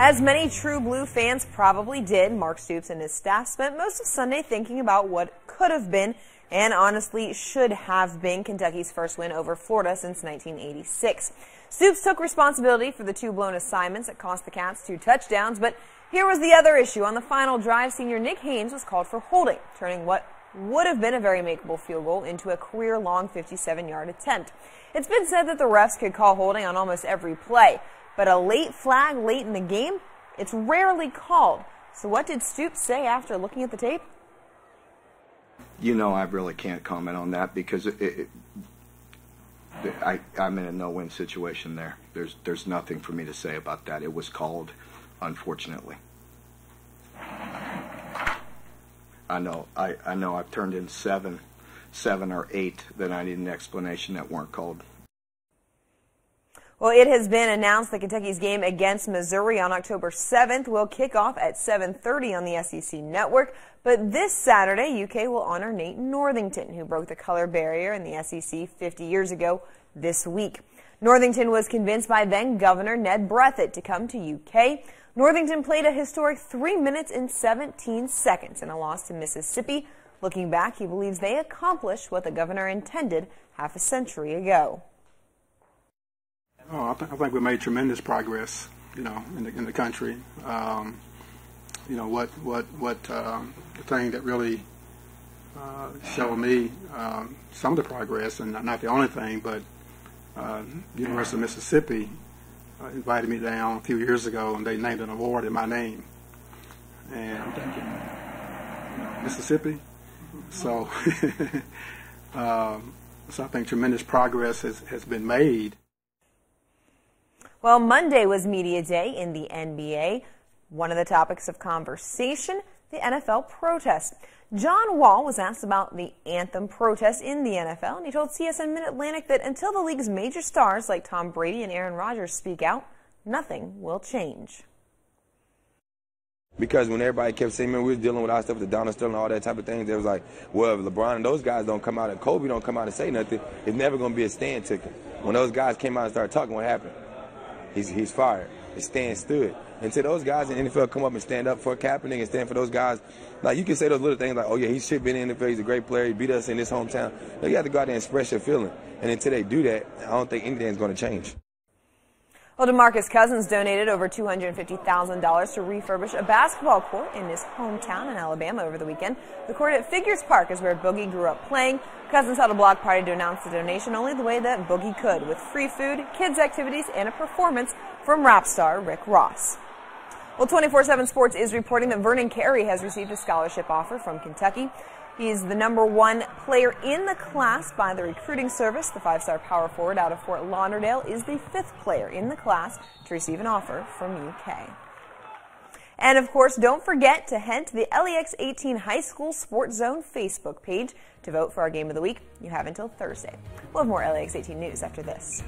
As many True Blue fans probably did, Mark Stoops and his staff spent most of Sunday thinking about what could have been and honestly should have been Kentucky's first win over Florida since 1986. Stoops took responsibility for the two blown assignments that cost the Cats 2 touchdowns, but here was the other issue. On the final drive, senior Nick Haynes was called for holding, turning what would have been a very makeable field goal into a career-long 57-yard attempt. It's been said that the refs could call holding on almost every play, but a late flag late in the game, it's rarely called. So what did Stoops say after looking at the tape? You know, I really can't comment on that because I'm in a no-win situation there. There's nothing for me to say about that. It was called, unfortunately. I know I've turned in seven or eight that I need an explanation that weren't called. Well, it has been announced that Kentucky's game against Missouri on October 7th will kick off at 7:30 on the SEC network. But this Saturday, UK will honor Nate Northington, who broke the color barrier in the SEC 50 years ago this week. Northington was convinced by then-Governor Ned Breathitt to come to UK. Northington played a historic 3 minutes and 17 seconds in a loss to Mississippi. Looking back, he believes they accomplished what the governor intended half a century ago. Oh, I think we made tremendous progress, in the country. The thing that really showed me some of the progress, and not the only thing, but the University of Mississippi invited me down a few years ago, and they named an award in my name. And I'm thinking, Mississippi. So, so I think tremendous progress has been made. Well, Monday was media day in the NBA. One of the topics of conversation, the NFL protest. John Wall was asked about the anthem protest in the NFL, and he told CSN Mid-Atlantic that until the league's major stars like Tom Brady and Aaron Rodgers speak out, nothing will change. Because when everybody kept saying, man, we was dealing with our stuff with the Donald Sterling and all that type of things, they was like, well, if LeBron and those guys don't come out and Kobe don't come out and say nothing, it's never going to be a stand ticket. When those guys came out and started talking, what happened? He's fired. His stand stood. Until those guys in the NFL come up and stand up for Kaepernick and stand for those guys, like you can say those little things like, oh yeah, he should be in the NFL, he's a great player, he beat us in his hometown. You have to go out there and express your feeling. And until they do that, I don't think anything's going to change. Well, DeMarcus Cousins donated over $250,000 to refurbish a basketball court in his hometown in Alabama over the weekend. The court at Figures Park is where Boogie grew up playing. Cousins held a block party to announce the donation only the way that Boogie could, with free food, kids' activities, and a performance from rap star Rick Ross. Well, 24/7 Sports is reporting that Vernon Carey has received a scholarship offer from Kentucky. He's the #1 player in the class by the recruiting service. The 5-star power forward out of Fort Lauderdale is the 5th player in the class to receive an offer from UK. And of course, don't forget to head to the LEX 18 High School Sports Zone Facebook page to vote for our Game of the Week. You have until Thursday. We'll have more LEX 18 news after this.